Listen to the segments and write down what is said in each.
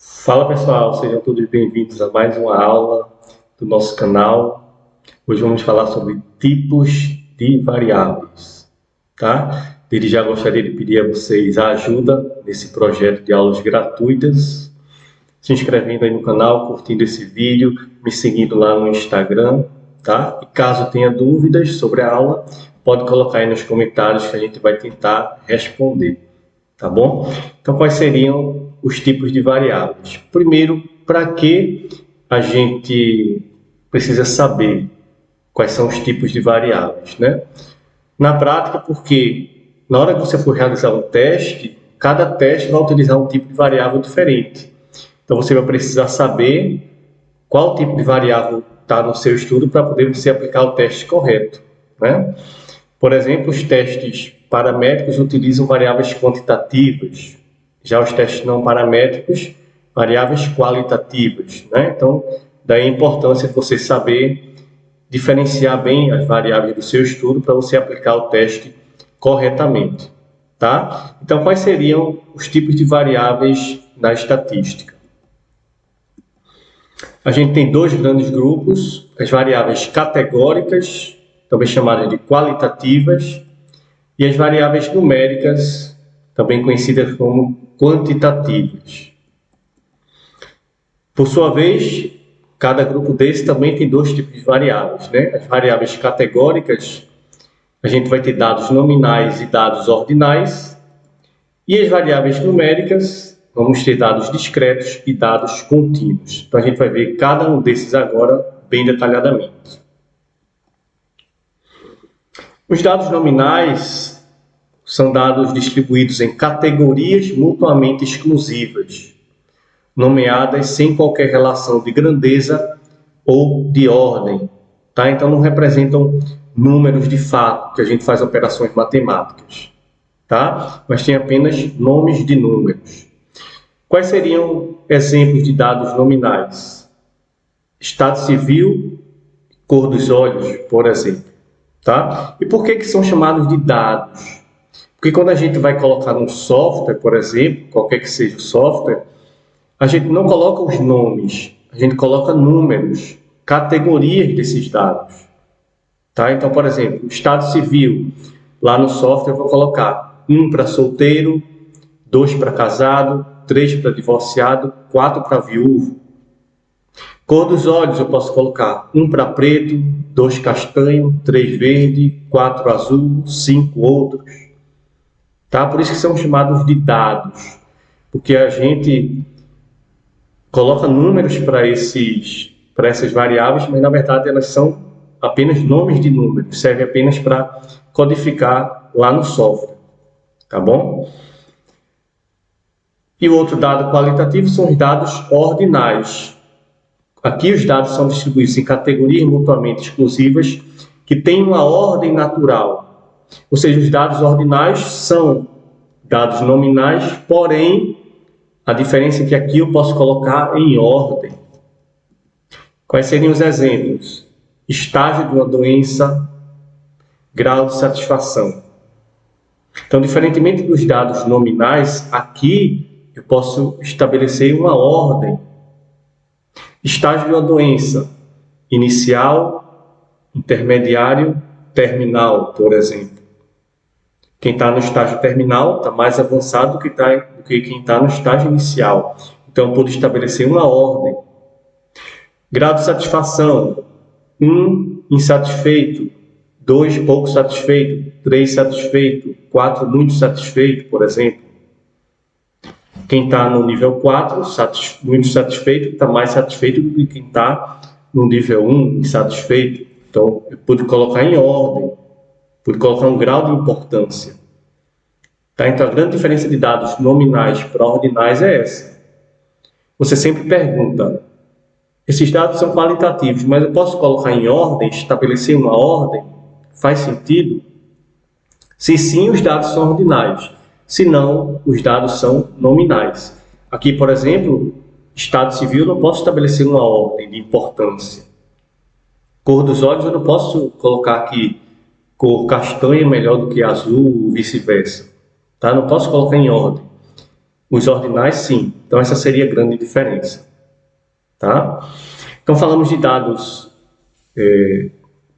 Fala pessoal, sejam todos bem-vindos a mais uma aula do nosso canal. Hoje vamos falar sobre tipos de variáveis, tá? Desde já gostaria de pedir a vocês a ajuda nesse projeto de aulas gratuitas, se inscrevendo aí no canal, curtindo esse vídeo, me seguindo lá no Instagram, tá? E caso tenha dúvidas sobre a aula, pode colocar aí nos comentários que a gente vai tentar responder. Tá bom? Então, quais seriam os tipos de variáveis? Primeiro, para que a gente precisa saber quais são os tipos de variáveis, né? Na prática, porque na hora que você for realizar um teste, cada teste vai utilizar um tipo de variável diferente. Então, você vai precisar saber qual tipo de variável está no seu estudo para poder você aplicar o teste correto, né? Por exemplo, os testes paramétricos utilizam variáveis quantitativas, já os testes não paramétricos, variáveis qualitativas, né? Então, daí a importância de você saber diferenciar bem as variáveis do seu estudo para você aplicar o teste corretamente, tá? Então, quais seriam os tipos de variáveis na estatística? A gente tem dois grandes grupos, as variáveis categóricas, também chamadas de qualitativas, e as variáveis numéricas, também conhecidas como quantitativas. Por sua vez, cada grupo desse também tem dois tipos de variáveis, né? As variáveis categóricas, a gente vai ter dados nominais e dados ordinais, e as variáveis numéricas, vamos ter dados discretos e dados contínuos. Então, a gente vai ver cada um desses agora bem detalhadamente. Os dados nominais são dados distribuídos em categorias mutuamente exclusivas, nomeadas sem qualquer relação de grandeza ou de ordem, tá? Então não representam números de fato, que a gente faz operações matemáticas, tá? Mas tem apenas nomes de números. Quais seriam exemplos de dados nominais? Estado civil, cor dos olhos, por exemplo. Tá? E por que são chamados de dados? Porque quando a gente vai colocar um software, por exemplo, qualquer que seja o software, a gente não coloca os nomes, a gente coloca números, categorias desses dados. Tá? Então, por exemplo, estado civil, lá no software eu vou colocar 1 para solteiro, 2 para casado, 3 para divorciado, 4 para viúvo. Cor dos olhos eu posso colocar 1 para preto, 2 castanho, 3 verde, 4 azul, 5 outros. Tá? Por isso que são chamados de dados, porque a gente coloca números para essas variáveis, mas na verdade elas são apenas nomes de números, servem apenas para codificar lá no software. Tá bom? E o outro dado qualitativo são os dados ordinais. Aqui os dados são distribuídos em categorias mutuamente exclusivas que têm uma ordem natural. Ou seja, os dados ordinais são dados nominais, porém, a diferença é que aqui eu posso colocar em ordem. Quais seriam os exemplos? Estágio de uma doença, grau de satisfação. Então, diferentemente dos dados nominais, aqui eu posso estabelecer uma ordem. Estágio de uma doença, inicial, intermediário, terminal, por exemplo. Quem está no estágio terminal está mais avançado do que quem está no estágio inicial. Então, eu pude estabelecer uma ordem. Grau de satisfação, 1, insatisfeito, 2, pouco satisfeito, 3, satisfeito, 4, muito satisfeito, por exemplo. Quem está no nível 4, muito satisfeito, está mais satisfeito do que quem está no nível 1, insatisfeito. Então, eu pude colocar em ordem, pude colocar um grau de importância. Tá? Então, a grande diferença de dados nominais para ordinais é essa. Você sempre pergunta, esses dados são qualitativos, mas eu posso colocar em ordem, estabelecer uma ordem? Faz sentido? Se sim, os dados são ordinais. Se não, os dados são nominais. Aqui, por exemplo, estado civil, eu não posso estabelecer uma ordem de importância. Cor dos olhos, eu não posso colocar aqui cor castanha melhor do que azul, ou vice-versa. Tá? Não posso colocar em ordem. Os ordinais, sim. Então, essa seria a grande diferença. Tá? Então, falamos de dados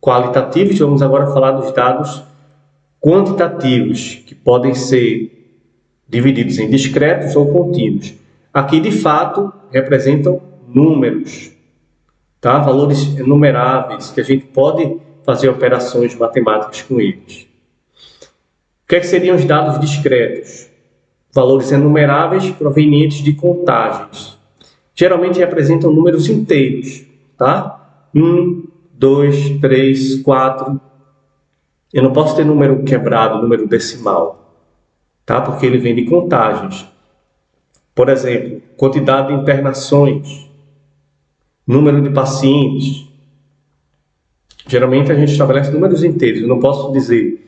qualitativos, vamos agora falar dos dados quantitativos, que podem ser divididos em discretos ou contínuos. Aqui, de fato, representam números, tá? Valores enumeráveis, que a gente pode fazer operações matemáticas com eles. O que seriam os dados discretos? Valores enumeráveis provenientes de contagens. Geralmente representam números inteiros, tá? 1, 2, 3, 4. Eu não posso ter número quebrado, número decimal, tá? Porque ele vem de contagens. Por exemplo, quantidade de internações, número de pacientes. Geralmente a gente estabelece números inteiros. Eu não posso dizer,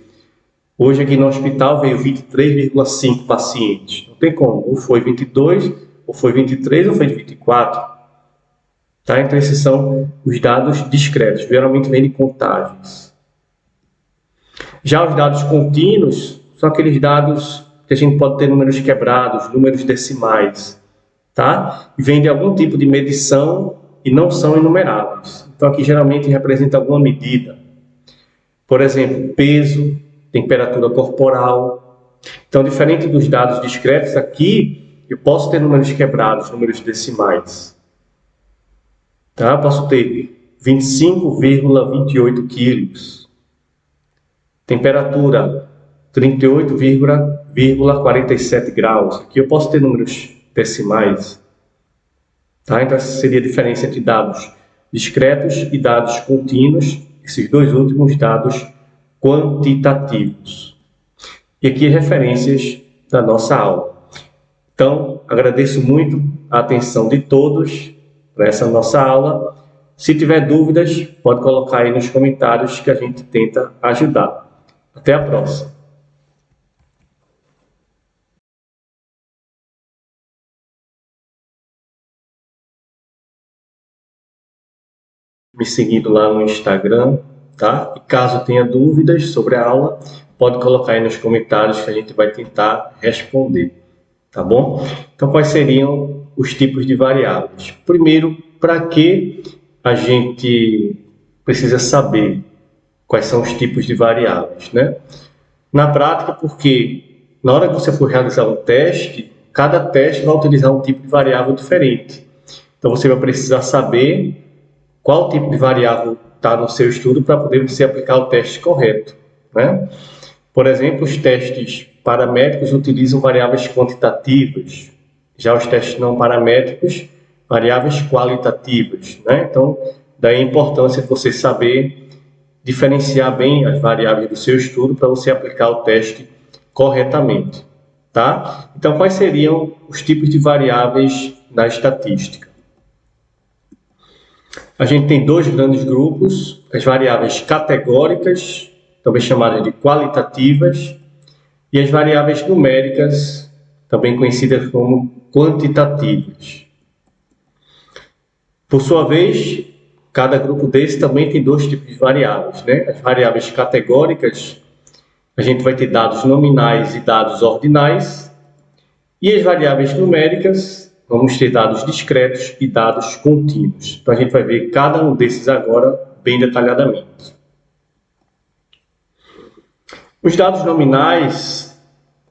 hoje aqui no hospital veio 23,5 pacientes. Não tem como. Ou foi 22, ou foi 23, ou foi 24. Tá? Então esses são os dados discretos. Geralmente vêm de contagens. Já os dados contínuos são aqueles dados que a gente pode ter números quebrados, números decimais. Tá? E vêm de algum tipo de medição e não são enumeráveis. Então aqui geralmente representa alguma medida. Por exemplo, peso, temperatura corporal. Então, diferente dos dados discretos, aqui eu posso ter números quebrados, números decimais. Tá? Eu posso ter 25,28 quilos. Temperatura 38,47 graus. Aqui eu posso ter números decimais. Tá? Então, essa seria a diferença entre dados discretos e dados contínuos, esses dois últimos dados quantitativos. E aqui referências da nossa aula. Então, agradeço muito a atenção de todos para essa nossa aula. Se tiver dúvidas, pode colocar aí nos comentários que a gente tenta ajudar. Até a próxima. Me seguindo lá no Instagram, tá? E caso tenha dúvidas sobre a aula, pode colocar aí nos comentários que a gente vai tentar responder, tá bom? Então, quais seriam os tipos de variáveis? Primeiro, para que a gente precisa saber quais são os tipos de variáveis, né? Na prática, porque na hora que você for realizar um teste, cada teste vai utilizar um tipo de variável diferente. Então, você vai precisar saber qual tipo de variável está no seu estudo para poder você aplicar o teste correto, né? Por exemplo, os testes paramétricos utilizam variáveis quantitativas, já os testes não paramétricos, variáveis qualitativas, né? Então, daí a importância de você saber diferenciar bem as variáveis do seu estudo para você aplicar o teste corretamente, tá? Então, quais seriam os tipos de variáveis na estatística? A gente tem dois grandes grupos, as variáveis categóricas, também chamadas de qualitativas, e as variáveis numéricas, também conhecidas como quantitativas. Por sua vez, cada grupo desse também tem dois tipos de variáveis, né? As variáveis categóricas, a gente vai ter dados nominais e dados ordinais, e as variáveis numéricas, vamos ter dados discretos e dados contínuos. Então, a gente vai ver cada um desses agora bem detalhadamente. Os dados nominais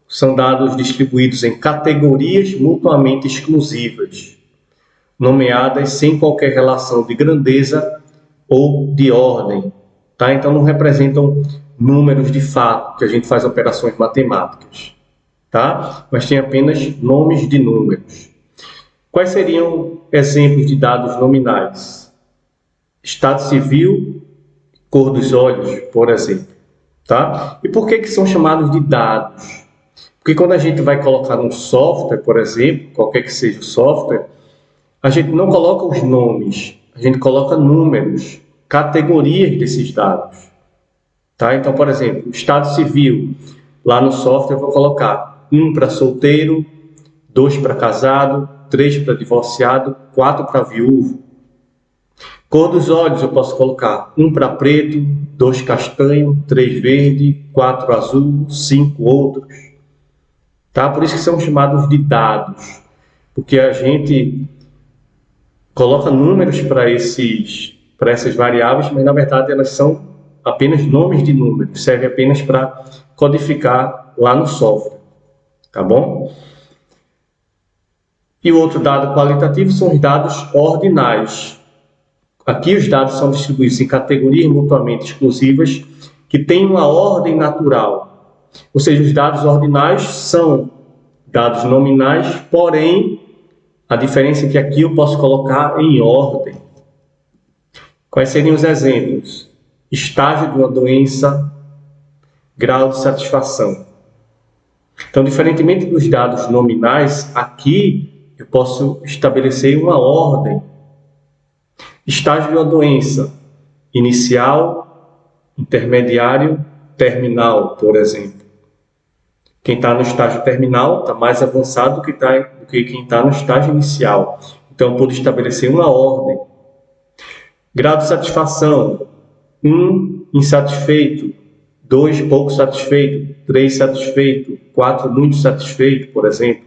são dados distribuídos em categorias mutuamente exclusivas, nomeadas sem qualquer relação de grandeza ou de ordem. Tá? Então, não representam números de fato, que a gente faz operações matemáticas. Tá? Mas tem apenas nomes de números. Quais seriam exemplos de dados nominais? Estado civil, cor dos olhos, por exemplo. Tá? E por que são chamados de dados? Porque quando a gente vai colocar um software, por exemplo, qualquer que seja o software, a gente não coloca os nomes, a gente coloca números, categorias desses dados. Tá? Então, por exemplo, estado civil, lá no software eu vou colocar 1 para solteiro, 2 para casado, 3 para divorciado, 4 para viúvo. Cor dos olhos eu posso colocar 1 para preto, 2 castanho, 3 verde, 4 azul, 5 outros. tá? Por isso que são chamados de dados, porque a gente coloca números para essas variáveis, mas na verdade elas são apenas nomes de números, serve apenas para codificar lá no software, tá bom? E o outro dado qualitativo são os dados ordinais. Aqui os dados são distribuídos em categorias mutuamente exclusivas que têm uma ordem natural. Ou seja, os dados ordinais são dados nominais, porém, a diferença é que aqui eu posso colocar em ordem. Quais seriam os exemplos? Estágio de uma doença, grau de satisfação. Então, diferentemente dos dados nominais, aqui eu posso estabelecer uma ordem. Estágio de uma doença, inicial, intermediário, terminal, por exemplo. Quem está no estágio terminal está mais avançado do que quem está no estágio inicial. Então, eu pude estabelecer uma ordem. Grau de satisfação, 1, insatisfeito, 2, pouco satisfeito, 3, satisfeito, 4, muito satisfeito, por exemplo.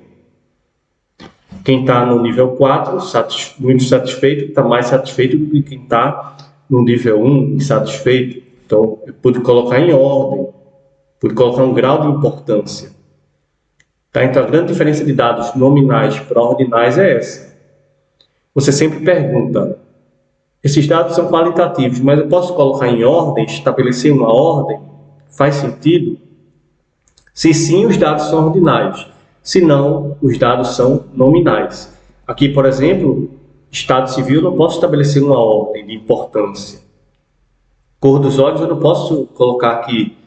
Quem está no nível 4, muito satisfeito, está mais satisfeito do que quem está no nível 1, insatisfeito. Então, eu pude colocar em ordem, pude colocar um grau de importância. Tá? Então, a grande diferença de dados nominais para ordinais é essa. Você sempre pergunta, esses dados são qualitativos, mas eu posso colocar em ordem, estabelecer uma ordem? Faz sentido? Se sim, os dados são ordinais. Se não, os dados são nominais. Aqui, por exemplo, estado civil, eu não posso estabelecer uma ordem de importância. Cor dos olhos, eu não posso colocar aqui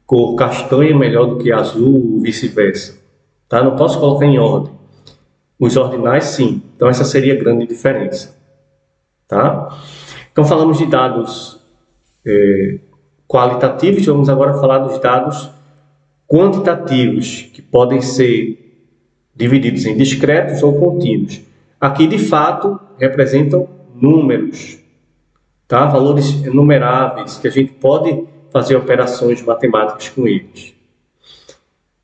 cor castanha melhor do que azul, ou vice-versa. Tá? Não posso colocar em ordem. Os ordinais, sim. Então, essa seria a grande diferença. Tá? Então, falamos de dados qualitativos, vamos agora falar dos dados quantitativos, que podem ser divididos em discretos ou contínuos. Aqui, de fato, representam números, tá? Valores enumeráveis, que a gente pode fazer operações matemáticas com eles.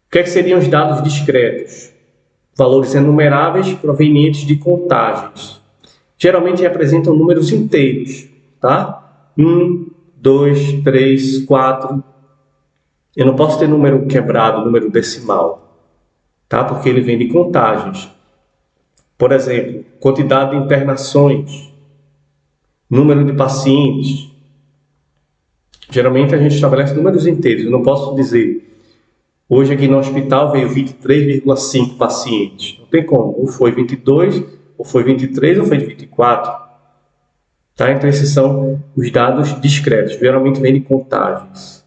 O que seriam os dados discretos? Valores enumeráveis provenientes de contagens. Geralmente representam números inteiros, tá? 1, 2, 3, 4. Eu não posso ter número quebrado, número decimal, tá? Porque ele vem de contagens. Por exemplo, quantidade de internações, número de pacientes. Geralmente a gente estabelece números inteiros. Eu não posso dizer, hoje aqui no hospital veio 23,5 pacientes. Não tem como, ou foi 22, ou foi 23, ou foi 24. Tá? Então esses são os dados discretos, geralmente vêm de contagens.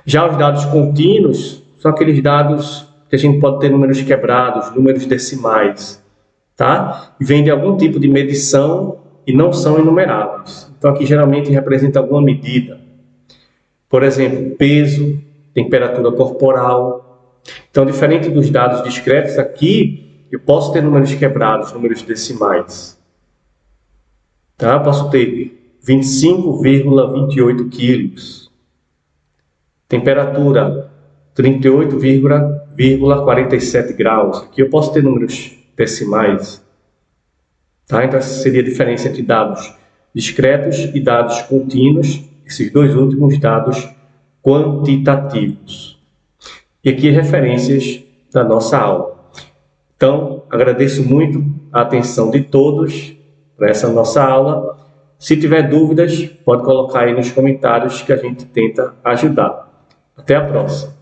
Já os dados contínuos são aqueles dados que a gente pode ter números quebrados, números decimais, tá? E vêm de algum tipo de medição e não são enumeráveis. Então aqui geralmente representa alguma medida. Por exemplo, peso, temperatura corporal. Então, diferente dos dados discretos, aqui eu posso ter números quebrados, números decimais. Tá? Eu posso ter 25,28 quilos. Temperatura 38,47 graus. Aqui eu posso ter números decimais. Tá? Então, essa seria a diferença entre dados discretos e dados contínuos, esses dois últimos dados quantitativos. E aqui referências da nossa aula. Então, agradeço muito a atenção de todos para essa nossa aula. Se tiver dúvidas, pode colocar aí nos comentários que a gente tenta ajudar. Até a próxima.